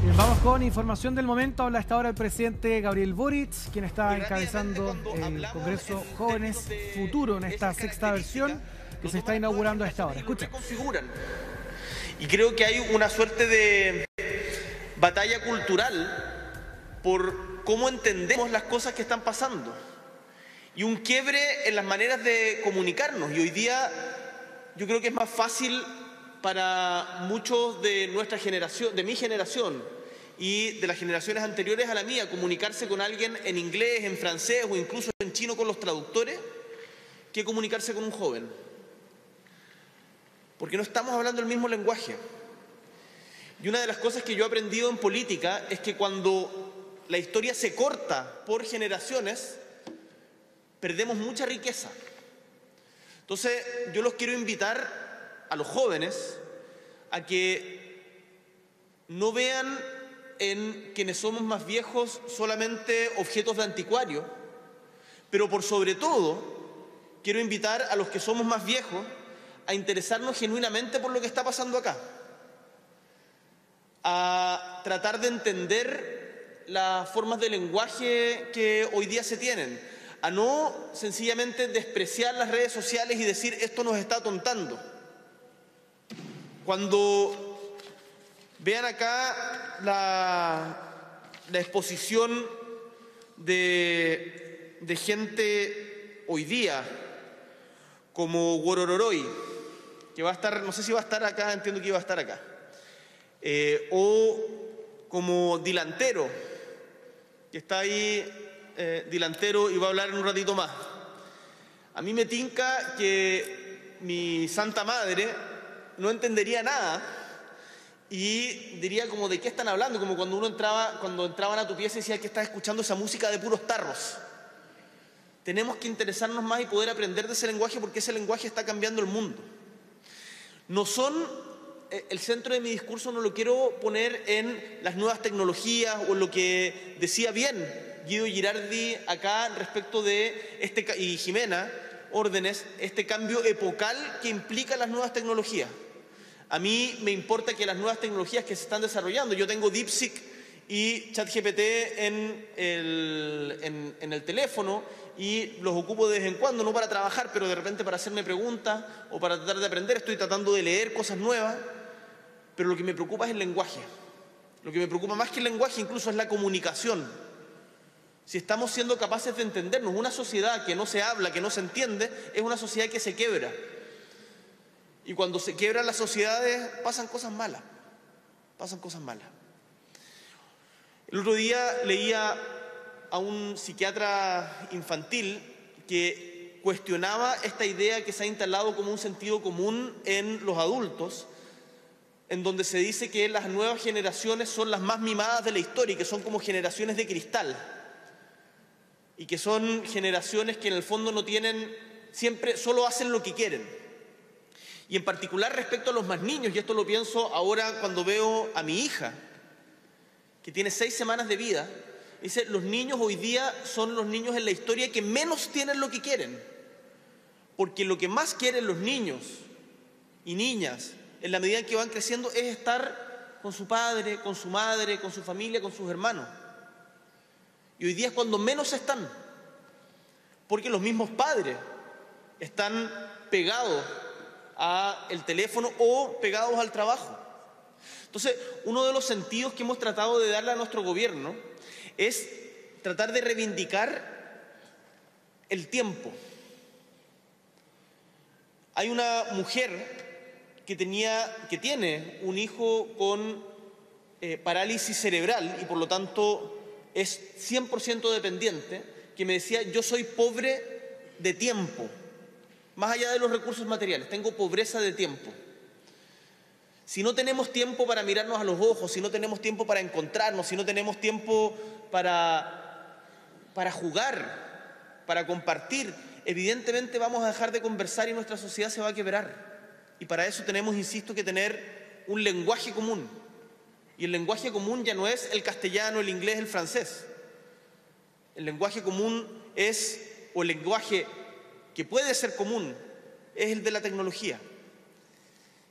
Bien, vamos con información del momento. Habla a esta hora el presidente Gabriel Boric, quien está encabezando el Congreso Jóvenes Futuro en esta sexta versión que se está inaugurando a esta hora. Escucha. Y creo que hay una suerte de batalla cultural por cómo entendemos las cosas que están pasando y un quiebre en las maneras de comunicarnos. Y hoy día yo creo que es más fácil para muchos de nuestra generación, de mi generación y de las generaciones anteriores a la mía, comunicarse con alguien en inglés, en francés o incluso en chino con los traductores, que comunicarse con un joven. Porque no estamos hablando el mismo lenguaje. Y una de las cosas que yo he aprendido en política es que cuando la historia se corta por generaciones, perdemos mucha riqueza. Entonces, yo los quiero invitar a los jóvenes a que no vean en quienes somos más viejos solamente objetos de anticuario, pero por sobre todo quiero invitar a los que somos más viejos a interesarnos genuinamente por lo que está pasando acá, a tratar de entender las formas de lenguaje que hoy día se tienen, a no sencillamente despreciar las redes sociales y decir esto nos está atontando. Cuando vean acá la exposición de gente hoy día, como Worororoy, que va a estar, no sé si va a estar acá, entiendo que iba a estar acá, o como Dilantero, que está ahí, Dilantero, y va a hablar en un ratito más. A mí me tinca que mi Santa Madre no entendería nada y diría como de qué están hablando, como cuando entraban a tu pieza y decían que estás escuchando esa música de puros tarros. Tenemos que interesarnos más y poder aprender de ese lenguaje porque ese lenguaje está cambiando el mundo. No son, el centro de mi discurso no lo quiero poner en las nuevas tecnologías o en lo que decía bien Guido Girardi acá respecto de y Jimena Órdenes, este cambio epocal que implica las nuevas tecnologías. A mí me importa que las nuevas tecnologías que se están desarrollando, yo tengo DeepSeek y ChatGPT en el teléfono y los ocupo de vez en cuando, no para trabajar, pero de repente para hacerme preguntas o para tratar de aprender. Estoy tratando de leer cosas nuevas, pero lo que me preocupa es el lenguaje. Lo que me preocupa más que el lenguaje incluso es la comunicación. Si estamos siendo capaces de entendernos, una sociedad que no se habla, que no se entiende, es una sociedad que se quiebra. Y cuando se quiebran las sociedades pasan cosas malas, pasan cosas malas. El otro día leía a un psiquiatra infantil que cuestionaba esta idea que se ha instalado como un sentido común en los adultos, en donde se dice que las nuevas generaciones son las más mimadas de la historia y que son como generaciones de cristal y que son generaciones que en el fondo no tienen, siempre solo hacen lo que quieren. Y en particular respecto a los más niños, y esto lo pienso ahora cuando veo a mi hija, que tiene 6 semanas de vida, dice, los niños hoy día son los niños en la historia que menos tienen lo que quieren. Porque lo que más quieren los niños y niñas, en la medida en que van creciendo, es estar con su padre, con su madre, con su familia, con sus hermanos. Y hoy día es cuando menos están, porque los mismos padres están pegados al teléfono o pegados al trabajo. Entonces, uno de los sentidos que hemos tratado de darle a nuestro gobierno es tratar de reivindicar el tiempo. Hay una mujer que tiene un hijo con parálisis cerebral y por lo tanto es 100% dependiente, que me decía, yo soy pobre de tiempo, más allá de los recursos materiales, tengo pobreza de tiempo. Si no tenemos tiempo para mirarnos a los ojos, si no tenemos tiempo para encontrarnos, si no tenemos tiempo para jugar, para compartir, evidentemente vamos a dejar de conversar y nuestra sociedad se va a quebrar. Y para eso tenemos, insisto, que tener un lenguaje común. Y el lenguaje común ya no es el castellano, el inglés, el francés. El lenguaje común o el lenguaje que puede ser común, es el de la tecnología.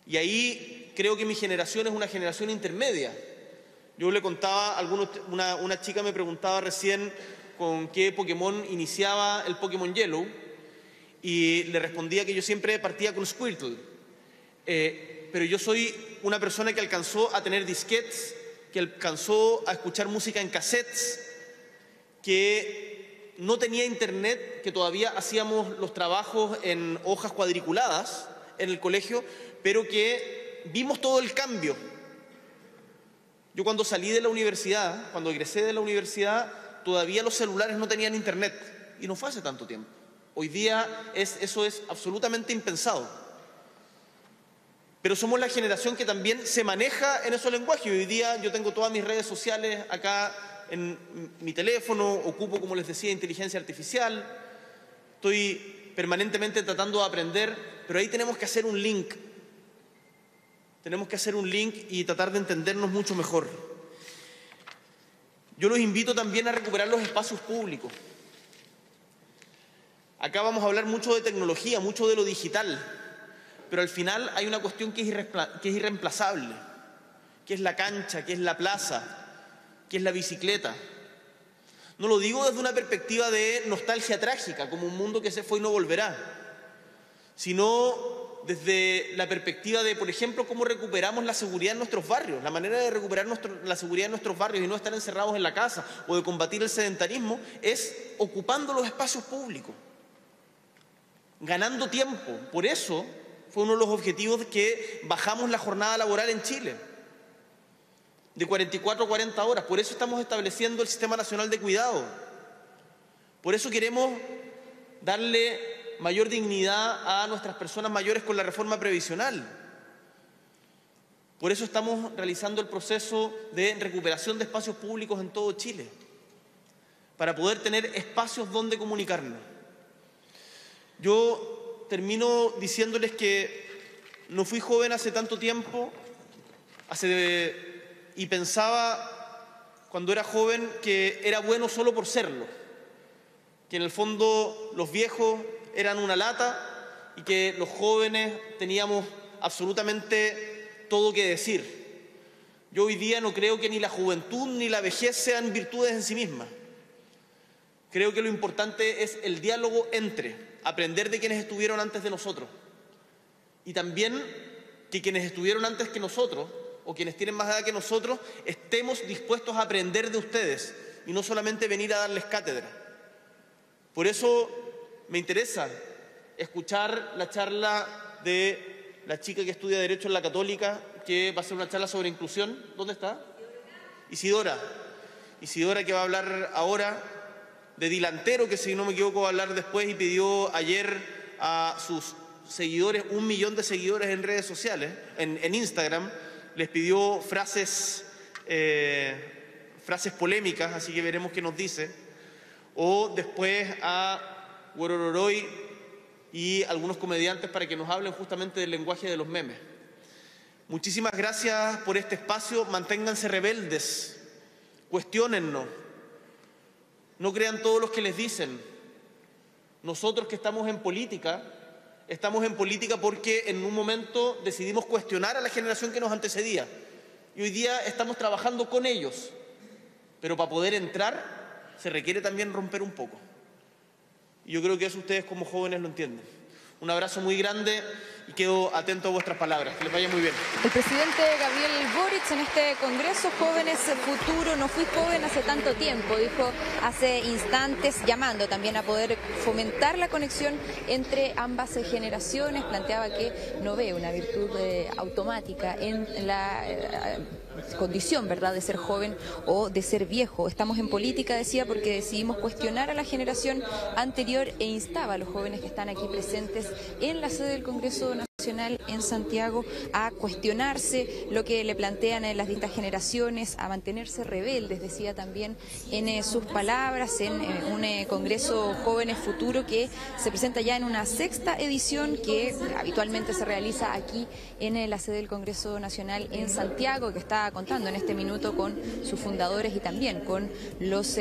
Y ahí creo que mi generación es una generación intermedia, Yo le contaba, una chica me preguntaba recién con qué Pokémon iniciaba el Pokémon Yellow y le respondía que yo siempre partía con Squirtle. Pero yo soy una persona que alcanzó a tener disquetes, que alcanzó a escuchar música en cassettes, que no tenía internet, que todavía hacíamos los trabajos en hojas cuadriculadas en el colegio, pero que vimos todo el cambio. Yo cuando salí de la universidad, cuando egresé de la universidad, todavía los celulares no tenían internet, y no fue hace tanto tiempo. Hoy día eso es absolutamente impensado. Pero somos la generación que también se maneja en esos lenguajes. Hoy día yo tengo todas mis redes sociales acá en mi teléfono, ocupo, como les decía, inteligencia artificial, estoy permanentemente tratando de aprender, pero ahí tenemos que hacer un link. Tenemos que hacer un link y tratar de entendernos mucho mejor. Yo los invito también a recuperar los espacios públicos. Acá vamos a hablar mucho de tecnología, mucho de lo digital, pero al final hay una cuestión que es irreemplazable, que es la cancha, que es la plaza, que es la bicicleta. No lo digo desde una perspectiva de nostalgia trágica, como un mundo que se fue y no volverá, sino desde la perspectiva de, por ejemplo, cómo recuperamos la seguridad en nuestros barrios. La manera de recuperar la seguridad en nuestros barrios y no estar encerrados en la casa o de combatir el sedentarismo es ocupando los espacios públicos, ganando tiempo. Por eso fue uno de los objetivos que bajamos la jornada laboral en Chile, de 44 a 40 horas. Por eso estamos estableciendo el Sistema Nacional de Cuidado. Por eso queremos darle mayor dignidad a nuestras personas mayores con la reforma previsional. Por eso estamos realizando el proceso de recuperación de espacios públicos en todo Chile, para poder tener espacios donde comunicarnos. Yo termino diciéndoles que no fui joven hace tanto tiempo, y pensaba cuando era joven que era bueno solo por serlo, que en el fondo los viejos eran una lata y que los jóvenes teníamos absolutamente todo que decir. Yo hoy día no creo que ni la juventud ni la vejez sean virtudes en sí mismas. Creo que lo importante es el diálogo aprender de quienes estuvieron antes de nosotros, y también que quienes estuvieron antes que nosotros o quienes tienen más edad que nosotros estemos dispuestos a aprender de ustedes y no solamente venir a darles cátedra. Por eso me interesa escuchar la charla de la chica que estudia Derecho en la Católica, que va a hacer una charla sobre inclusión. ¿Dónde está? Isidora. Isidora, que va a hablar ahora de Dilantero, que si no me equivoco va a hablar después, y pidió ayer a sus seguidores, 1 millón de seguidores en redes sociales, en Instagram, les pidió frases polémicas, así que veremos qué nos dice. O después a Worororoy y algunos comediantes para que nos hablen justamente del lenguaje de los memes. Muchísimas gracias por este espacio. Manténganse rebeldes, cuestiónennos, no crean todos los que les dicen. Nosotros que estamos en política porque en un momento decidimos cuestionar a la generación que nos antecedía, y hoy día estamos trabajando con ellos, pero para poder entrar se requiere también romper un poco, y yo creo que eso ustedes como jóvenes lo entienden. Un abrazo muy grande y quedo atento a vuestras palabras. Que les vaya muy bien. El presidente Gabriel Boric en este Congreso Jóvenes Futuro, no fui joven hace tanto tiempo, dijo hace instantes, llamando también a poder fomentar la conexión entre ambas generaciones. Planteaba que no ve una virtud automática en la condición, ¿verdad?, de ser joven o de ser viejo. Estamos en política, decía, porque decidimos cuestionar a la generación anterior, e instaba a los jóvenes que están aquí presentes en la sede del Congreso Nacional en Santiago a cuestionarse lo que le plantean en las distintas generaciones, a mantenerse rebeldes, decía también en sus palabras, en un Congreso Jóvenes Futuro que se presenta ya en una 6ª edición, que habitualmente se realiza aquí en la sede del Congreso Nacional en Santiago, que está contando en este minuto con sus fundadores y también con los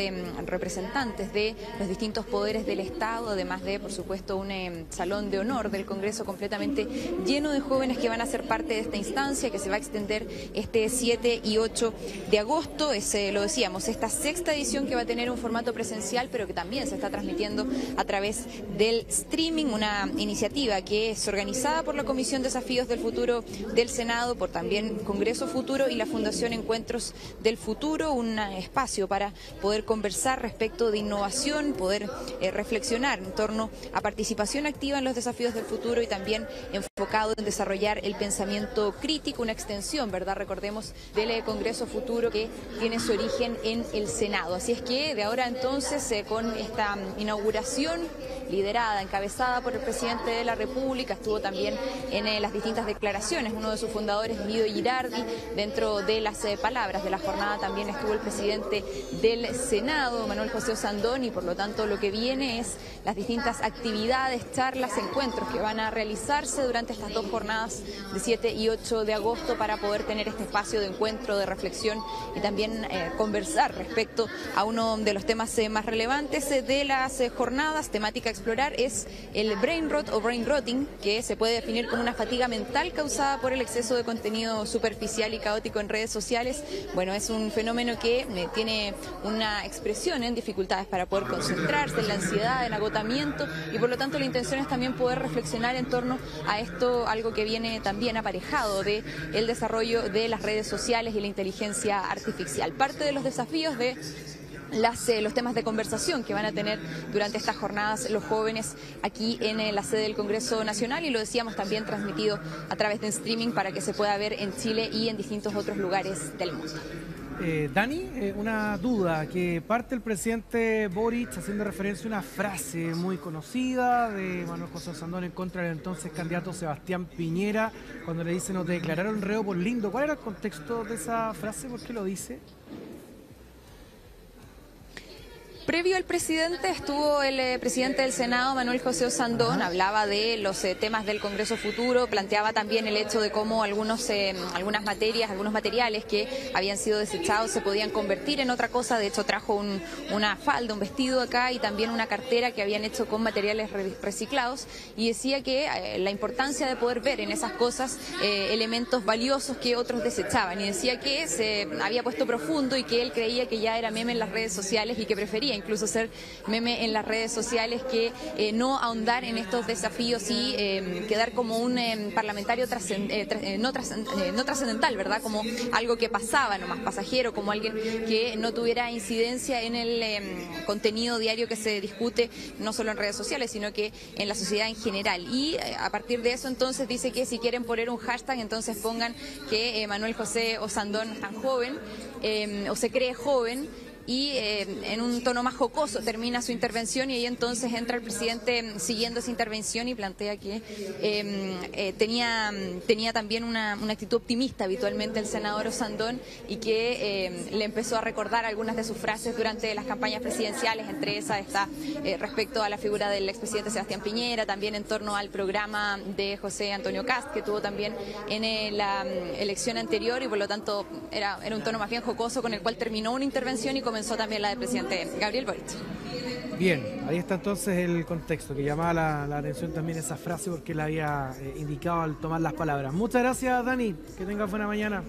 representantes de los distintos poderes del Estado, además de, por supuesto, un salón de honor del Congreso completamente lleno de jóvenes que van a ser parte de esta instancia que se va a extender este 7 y 8 de agosto. Es, lo decíamos, esta sexta edición que va a tener un formato presencial, pero que también se está transmitiendo a través del streaming, una iniciativa que es organizada por la Comisión Desafíos del Futuro del Senado, por también Congreso Futuro y la Fundación Encuentros del Futuro, un espacio para poder conversar respecto de innovación, poder reflexionar en torno a participación activa en los desafíos del futuro y también enfocado en desarrollar el pensamiento crítico, una extensión, ¿verdad? Recordemos, del Congreso Futuro que tiene su origen en el Senado. Así es que de ahora entonces, con esta inauguración liderada, encabezada por el presidente de la República, estuvo también en las distintas declaraciones uno de sus fundadores, Guido Girardi. Dentro de las palabras de la jornada también estuvo el presidente del Senado, Manuel José Osandón, y por lo tanto lo que viene es las distintas actividades, charlas, encuentros que van a realizarse durante estas dos jornadas de 7 y 8 de agosto para poder tener este espacio de encuentro, de reflexión y también conversar respecto a uno de los temas más relevantes de las jornadas. Temática a explorar es el brain rot o brain rotting, que se puede definir como una fatiga mental causada por el exceso de contenido superficial y caótico en redes sociales. Bueno, es un fenómeno que tiene una expresión en dificultades para poder concentrarse, en la ansiedad, en agotamiento, y por lo tanto la intención es también poder reflexionar en torno a esto, algo que viene también aparejado de el desarrollo de las redes sociales y la inteligencia artificial. Parte de los desafíos de los temas de conversación que van a tener durante estas jornadas los jóvenes aquí en la sede del Congreso Nacional, y lo decíamos también transmitido a través de streaming para que se pueda ver en Chile y en distintos otros lugares del mundo. Dani, una duda, que parte el presidente Boric haciendo referencia a una frase muy conocida de Manuel José Osandón en contra del entonces candidato Sebastián Piñera, cuando le dice nos declararon reo por lindo. ¿Cuál era el contexto de esa frase? ¿Por qué lo dice? Previo al presidente estuvo el presidente del Senado, Manuel José Osandón, hablaba de los temas del Congreso Futuro, planteaba también el hecho de cómo algunas materias, algunos materiales que habían sido desechados se podían convertir en otra cosa. De hecho trajo una falda, un vestido acá y también una cartera que habían hecho con materiales reciclados, y decía que la importancia de poder ver en esas cosas elementos valiosos que otros desechaban, y decía que se había puesto profundo y que él creía que ya era meme en las redes sociales y que prefería incluso ser meme en las redes sociales que no ahondar en estos desafíos y quedar como un parlamentario no trascendental, ¿verdad? Como algo que pasaba nomás, pasajero, como alguien que no tuviera incidencia en el contenido diario que se discute, no solo en redes sociales, sino que en la sociedad en general. Y a partir de eso entonces dice que si quieren poner un hashtag, entonces pongan que Manuel José Osandón es tan joven o se cree joven, y en un tono más jocoso termina su intervención, y ahí entonces entra el presidente siguiendo esa intervención y plantea que tenía también una actitud optimista habitualmente el senador Osandón, y que le empezó a recordar algunas de sus frases durante las campañas presidenciales. Entre esas está respecto a la figura del expresidente Sebastián Piñera, también en torno al programa de José Antonio Kast que tuvo también en la elección anterior, y por lo tanto era un tono más bien jocoso con el cual terminó una intervención y comenzó también la del presidente Gabriel Boric. Bien, ahí está entonces el contexto, que llamaba la atención también esa frase porque la había indicado al tomar las palabras. Muchas gracias, Dani, que tengas buena mañana.